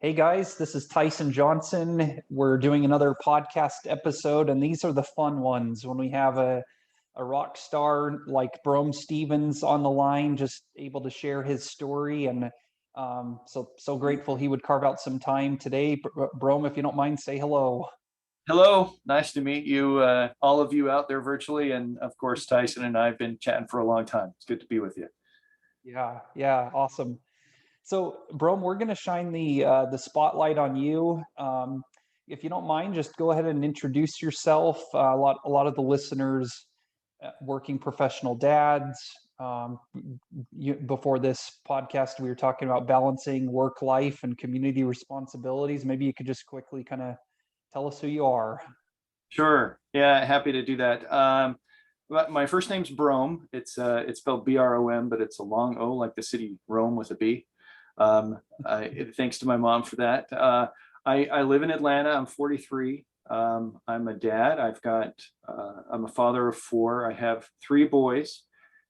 Hey guys, this is Tyson Johnson. We're doing another podcast episode, and these are the fun ones when we have a rock star like Brom Stevens on the line, just able to share his story. And so grateful he would carve out some time today. Brom, if you don't mind, say hello. Hello, nice to meet you, all of you out there virtually. And of course, Tyson and I have been chatting for a long time. It's good to be with you. Yeah, awesome. So, Brom, we're going to shine the spotlight on you. If you don't mind, just go ahead and introduce yourself. A lot of the listeners, working professional dads. Before this podcast, we were talking about balancing work life and community responsibilities. Maybe you could just quickly kind of tell us who you are. Sure. Yeah, happy to do that. My first name's Brom. It's spelled Brom, but it's a long O, like the city Rome with a B. Thanks to my mom for that. I live in Atlanta. I'm 43. I'm a dad. I'm a father of four. I have three boys,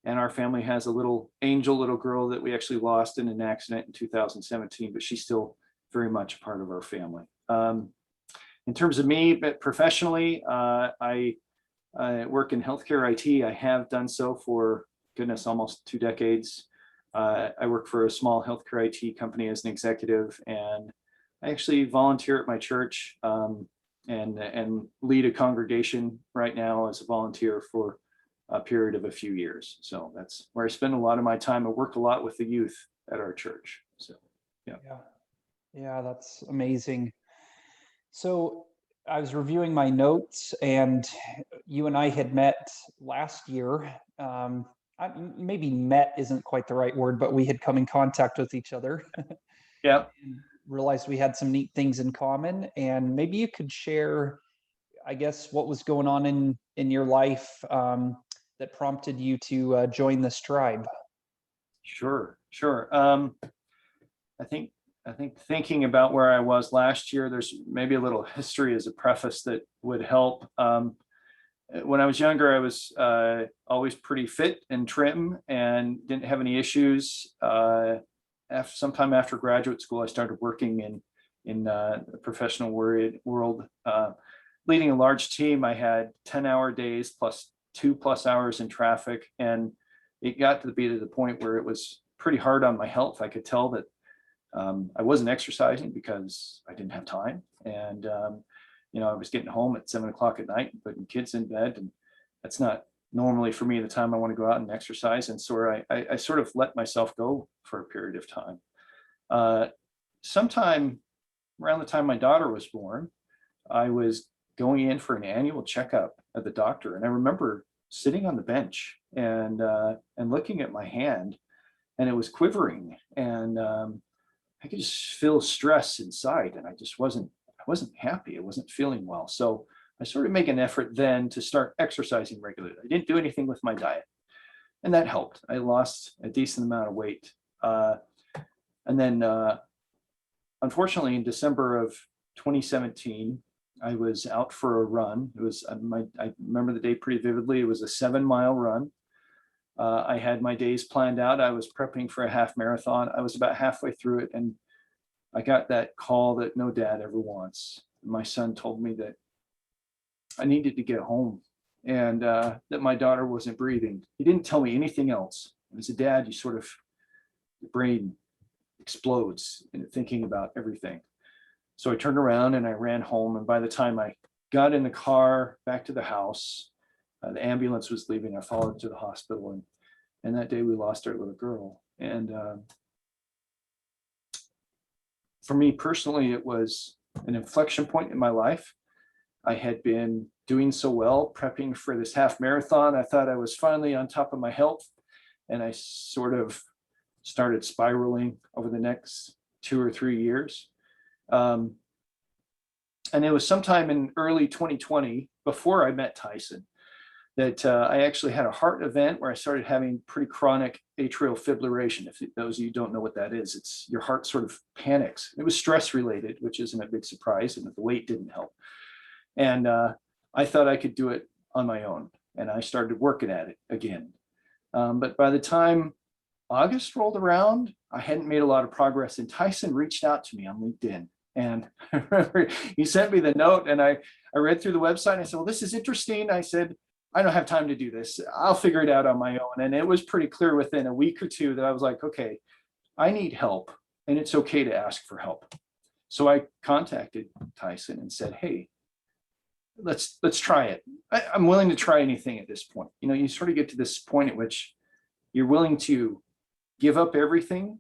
and our family has a little girl that we actually lost in an accident in 2017, but she's still very much a part of our family. In terms of me, but professionally, I work in healthcare IT. I have done so for, goodness, almost 2 decades. I work for a small healthcare IT company as an executive, and I actually volunteer at my church and lead a congregation right now as a volunteer for a period of a few years. So that's where I spend a lot of my time. I work a lot with the youth at our church. So, yeah. Yeah, that's amazing. So I was reviewing my notes, and you and I had met last year. Maybe met isn't quite the right word, but we had come in contact with each other. Yeah. And realized we had some neat things in common. And maybe you could share, I guess, what was going on in your life that prompted you to join this tribe. Sure. I think thinking about where I was last year, there's maybe a little history as a preface that would help. When I was younger, I was always pretty fit and trim and didn't have any issues. Sometime after graduate school, I started working in the professional world, leading a large team. I had 10-hour days plus 2+ hours in traffic, and it got to be to the point where it was pretty hard on my health. I could tell that I wasn't exercising because I didn't have time, and I was getting home at 7 o'clock at night and putting kids in bed, and that's not normally for me the time I want to go out and exercise. And so I sort of let myself go for a period of time. Sometime around the time my daughter was born, I was going in for an annual checkup at the doctor, and I remember sitting on the bench and looking at my hand, and it was quivering, and I could just feel stress inside, and I wasn't happy. I wasn't feeling well. So I sort of make an effort then to start exercising regularly. I didn't do anything with my diet, and that helped. I lost a decent amount of weight. And then, unfortunately, in December of 2017, I was out for a run. It was I remember the day pretty vividly. It was a 7-mile run. I had my days planned out. I was prepping for a half marathon. I was about halfway through it, and I got that call that no dad ever wants. My son told me that I needed to get home, and that my daughter wasn't breathing. He didn't tell me anything else. As a dad, your brain explodes in thinking about everything. So I turned around and I ran home, and by the time I got in the car back to the house, the ambulance was leaving. I followed to the hospital, and that day we lost our little girl. And for me personally, it was an inflection point in my life. I had been doing so well, prepping for this half marathon. I thought I was finally on top of my health, and I sort of started spiraling over the next 2 or 3 years. And it was sometime in early 2020, before I met Tyson, that I actually had a heart event where I started having pretty chronic atrial fibrillation. If those of you don't know what that is, it's your heart sort of panics. It was stress related, which isn't a big surprise, and the weight didn't help. And I thought I could do it on my own, and I started working at it again. But by the time August rolled around. I hadn't made a lot of progress, and Tyson reached out to me on LinkedIn. And I remember he sent me the note, and I read through the website, and I said, well, this is interesting. I said, I don't have time to do this. I'll figure it out on my own. And it was pretty clear within a week or two that I was like, okay, I need help, and it's okay to ask for help. So I contacted Tyson and said, hey, let's try it. I'm willing to try anything at this point. You know, you sort of get to this point at which you're willing to give up everything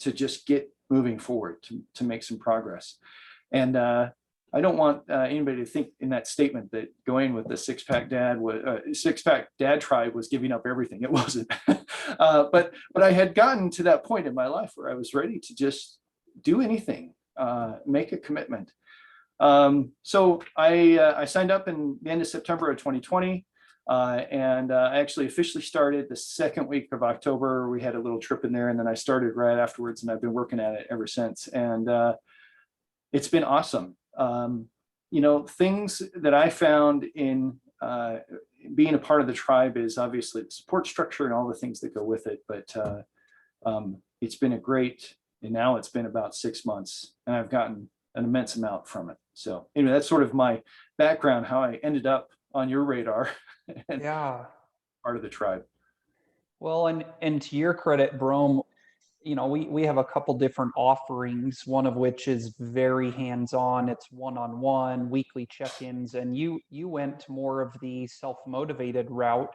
to just get moving forward, to make some progress. And I don't want anybody to think in that statement that going with the six-pack dad tribe was giving up everything. It wasn't. But I had gotten to that point in my life where I was ready to just do anything, make a commitment. So I signed up in the end of September of 2020. And I actually officially started the second week of October. We had a little trip in there, and then I started right afterwards, and I've been working at it ever since. And it's been awesome. You know, things that I found in being a part of the tribe is obviously the support structure and all the things that go with it. But it's been a great, and now it's been about 6 months, and I've gotten an immense amount from it. So anyway, that's sort of my background, how I ended up on your radar and Yeah. part of the tribe. Well, and to your credit, Brom, you know, we have a couple different offerings, one of which is very hands-on. It's one-on-one, weekly check-ins, and you went more of the self-motivated route.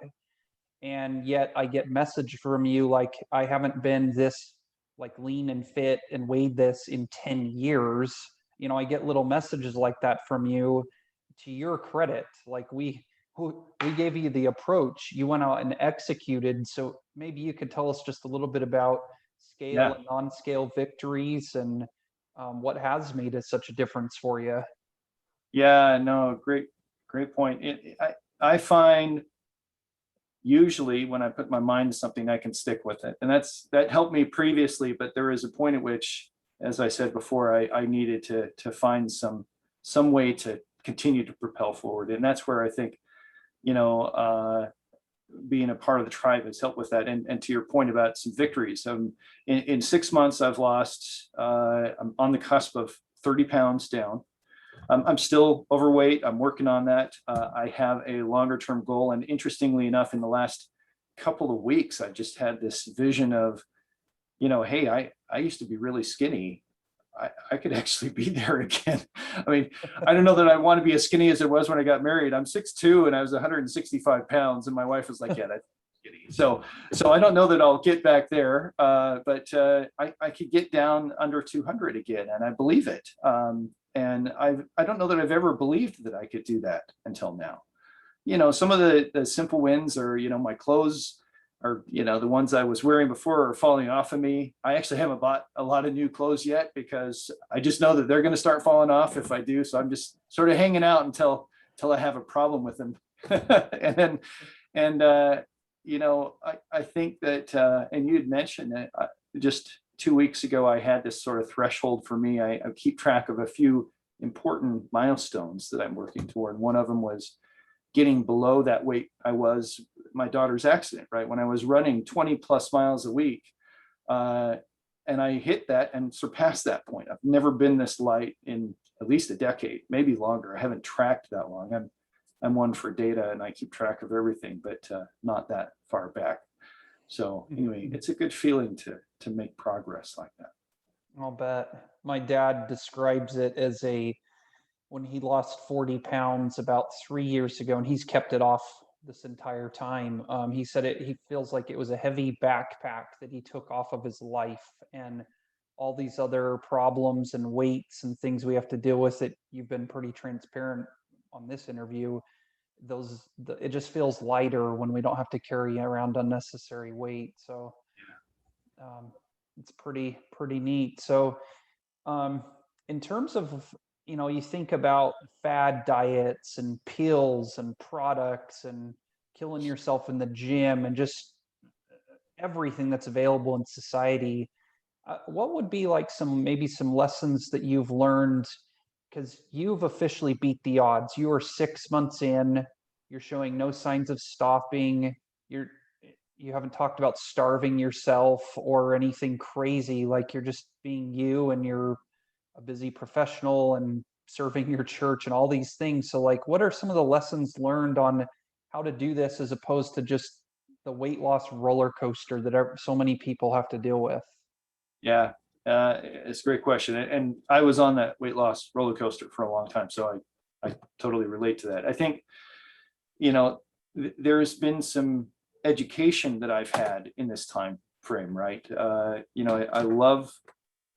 And yet I get message from you like, I haven't been this like lean and fit and weighed this in 10 years. You know, I get little messages like that from you. To your credit, like we gave you the approach, you went out and executed. So maybe you could tell us just a little bit about scale and non-scale victories, and what has made such a difference for you. Yeah, no, great point. I find usually when I put my mind to something, I can stick with it. And that helped me previously, but there is a point at which, as I said before, I needed to find some way to continue to propel forward. And that's where I think, you know, being a part of the tribe has helped with that. And to your point about some victories, in 6 months, I've lost, I'm on the cusp of 30 pounds down. I'm still overweight. I'm working on that. I have a longer term goal. And interestingly enough, in the last couple of weeks, I've just had this vision of, you know, hey, I used to be really skinny. I could actually be there again. I mean, I don't know that I want to be as skinny as it was when I got married. I'm 6'2" and I was 165 pounds, and my wife was like, yeah, that's skinny. So I don't know that I'll get back there, but I could get down under 200 again, and I believe it. And I don't know that I've ever believed that I could do that until now. You know, some of the simple wins are, you know, my clothes are, you know, the ones I was wearing before are falling off of me. I actually haven't bought a lot of new clothes yet because I just know that they're going to start falling off if I do. So I'm just sort of hanging out until I have a problem with them. You know, I think that, and you had mentioned that just 2 weeks ago, I had this sort of threshold for me. I keep track of a few important milestones that I'm working toward. One of them was getting below that weight I was my daughter's accident, right? When I was running 20 plus miles a week. And I hit that and surpassed that point. I've never been this light in at least a decade, maybe longer. I haven't tracked that long. I'm one for data and I keep track of everything, but not that far back. So anyway, it's a good feeling to make progress like that. I'll bet. My dad describes it as when he lost 40 pounds about 3 years ago, and he's kept it off this entire time. He said he feels like it was a heavy backpack that he took off of his life, and all these other problems and weights and things we have to deal with. It you've been pretty transparent on this interview. It just feels lighter when we don't have to carry around unnecessary weight. So it's pretty neat. So in terms of, you know, you think about fad diets and pills and products and killing yourself in the gym and just everything that's available in society. What would be like maybe some lessons that you've learned? Because you've officially beat the odds. You are 6 months in, you're showing no signs of stopping. you haven't talked about starving yourself or anything crazy. Like you're just being you, and you're a busy professional and serving your church and all these things. So like, what are some of the lessons learned on how to do this as opposed to just the weight loss roller coaster that so many people have to deal with? Yeah, it's a great question. And I was on that weight loss roller coaster for a long time. So I totally relate to that. I think, you know, there's been some education that I've had in this time frame, right? I love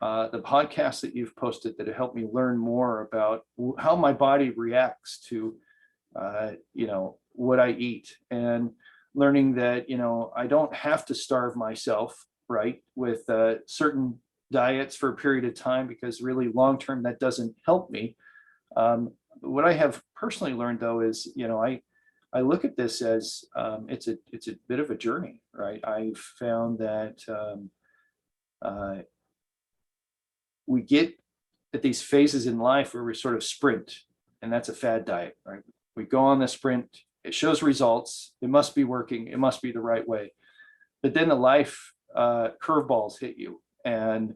the podcasts that you've posted that have helped me learn more about how my body reacts to, what I eat, and learning that, I don't have to starve myself, right, with certain diets for a period of time, because really long term that doesn't help me. What I have personally learned though is, I look at this as it's a bit of a journey, right? I've found that uh, we get at these phases in life where we sort of sprint, and that's a fad diet, right? We go on the sprint, it shows results, it must be working, it must be the right way. But then the life curveballs hit you, and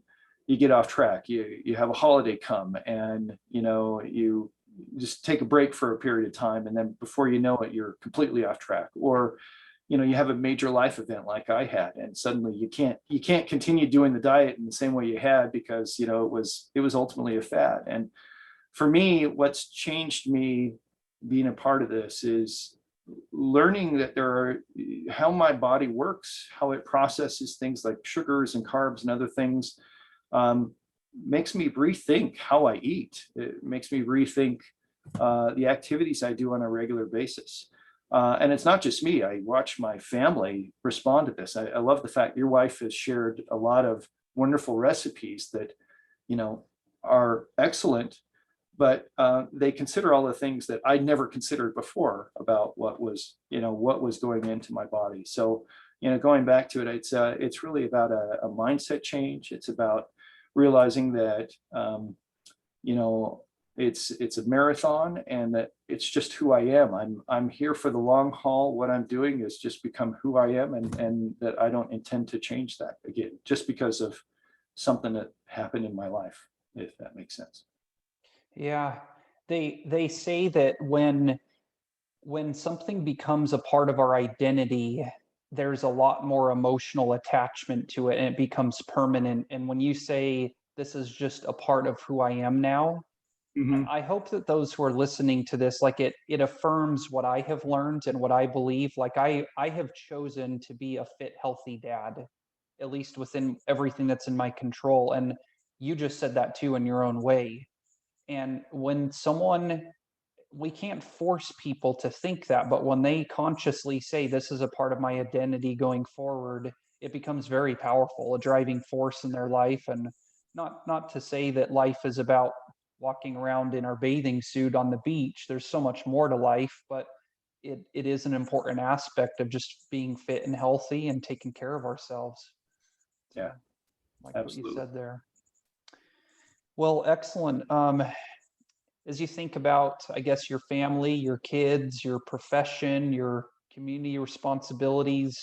you get off track. You have a holiday come, and you just take a break for a period of time, and then before you know it, you're completely off track. Or you have a major life event like I had, and suddenly you can't continue doing the diet in the same way you had, because it was ultimately a fad. And for me, what's changed me being a part of this is learning that how my body works, how it processes things like sugars and carbs and other things, um, makes me rethink how I eat. It makes me rethink the activities I do on a regular basis. And it's not just me. I watch my family respond to this. I love the fact your wife has shared a lot of wonderful recipes that, are excellent, but they consider all the things that I never considered before about what was going into my body. So, going back to it, it's really about a mindset change. It's about realizing that, you know, it's a marathon, and that it's just who I am. I'm here for the long haul. What I'm doing is just become who I am, and that I don't intend to change that again, just because of something that happened in my life, if that makes sense. Yeah. They say that when something becomes a part of our identity, there's a lot more emotional attachment to it, and it becomes permanent. And when you say this is just a part of who I am now, Hmm. I hope that those who are listening to this, like it affirms what I have learned and what I believe. Like I have chosen to be a fit, healthy dad, at least within everything that's in my control. And you just said that too in your own way. And when someone, we can't force people to think that, but when they consciously say this is a part of my identity going forward, it becomes very powerful, a driving force in their life. And not to say that life is about walking around in our bathing suit on the beach. There's so much more to life, but it is an important aspect of just being fit and healthy and taking care of ourselves. Yeah, So, like what you absolutely. said there. Well, excellent. As you think about, I guess, your family, your kids, your profession, your community responsibilities,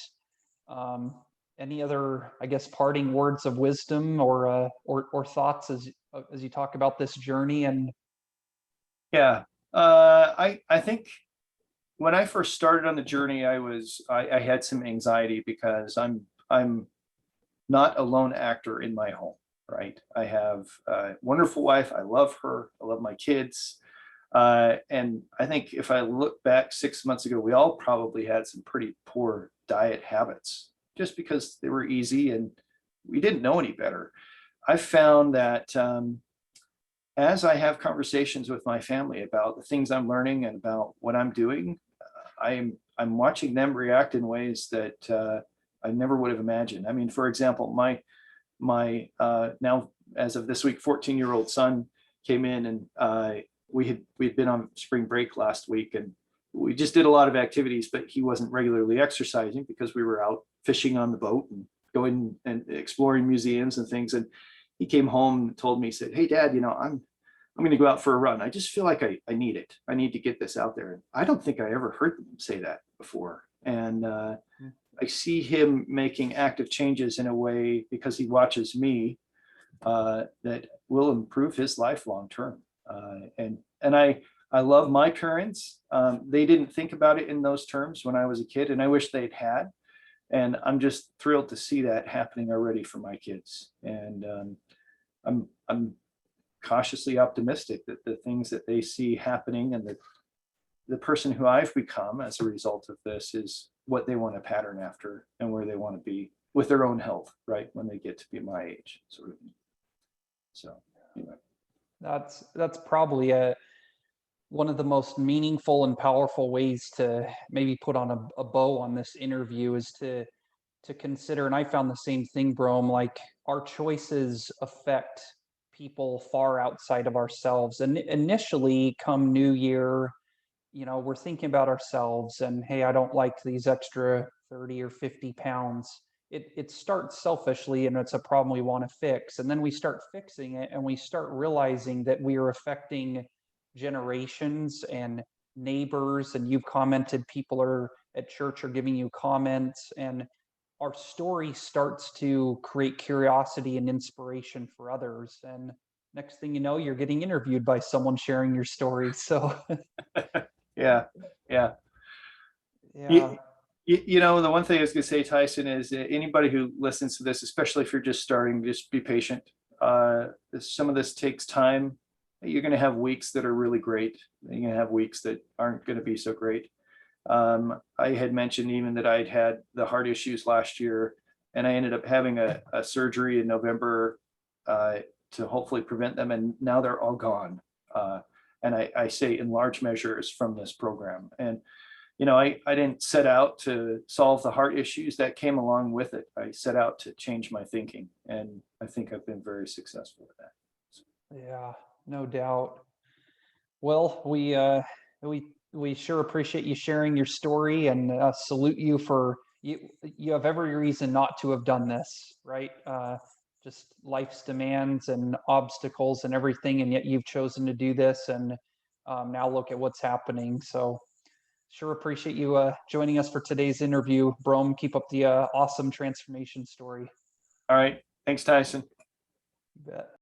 um, any other, I guess, parting words of wisdom or thoughts as you talk about this journey? And Yeah, I think when I first started on the journey, I had some anxiety, because I'm not a lone actor in my home, right? I have a wonderful wife. I love her. I love my kids. And I think if I look back 6 months ago, we all probably had some pretty poor diet habits, just because they were easy and we didn't know any better. I found that as I have conversations with my family about the things I'm learning and about what I'm doing, I'm watching them react in ways that I never would have imagined. I mean, for example, my now, as of this week, 14-year-old son came in, and we'd been on spring break last week, and we just did a lot of activities, but he wasn't regularly exercising because we were out fishing on the boat and going and exploring museums and things. And he came home and told me, he said, "Hey, Dad, I'm going to go out for a run. I just feel like I need it. I need to get this out there." And I don't think I ever heard them say that before. And I see him making active changes in a way because he watches me that will improve his life long term. And I love my parents. They didn't think about it in those terms when I was a kid, and I wish they'd had. And I'm just thrilled to see that happening already for my kids. And I'm cautiously optimistic that the things that they see happening and the person who I've become as a result of this is what they want to pattern after and where they want to be with their own health, right, when they get to be my age, sort of. So, anyway. That's probably one of the most meaningful and powerful ways to maybe put on a bow on this interview is to consider, and I found the same thing, Brom, like our choices affect people far outside of ourselves. And initially, come New Year, we're thinking about ourselves and, hey, I don't like these extra 30 or 50 pounds. It starts selfishly and it's a problem we want to fix. And then we start fixing it and we start realizing that we are affecting generations and neighbors. And you've commented, people are at church are giving you comments, and our story starts to create curiosity and inspiration for others. And next thing you know, you're getting interviewed by someone sharing your story. So yeah. yeah. The one thing I was going to say, Tyson, is anybody who listens to this, especially if you're just starting, just be patient. Some of this takes time. You're going to have weeks that are really great. You're going to have weeks that aren't going to be so great. I had mentioned even that I'd had the heart issues last year, and I ended up having a surgery in November to hopefully prevent them, and now they're all gone. And I say in large measures from this program. And I didn't set out to solve the heart issues that came along with it. I set out to change my thinking, and I think I've been very successful with that. Yeah, no doubt. Well, we sure appreciate you sharing your story, and salute you for you have every reason not to have done this, right? Just life's demands and obstacles and everything, and yet you've chosen to do this, and now look at what's happening. So sure appreciate you joining us for today's interview. Brom, keep up the awesome transformation story. All right. Thanks, Tyson. You bet.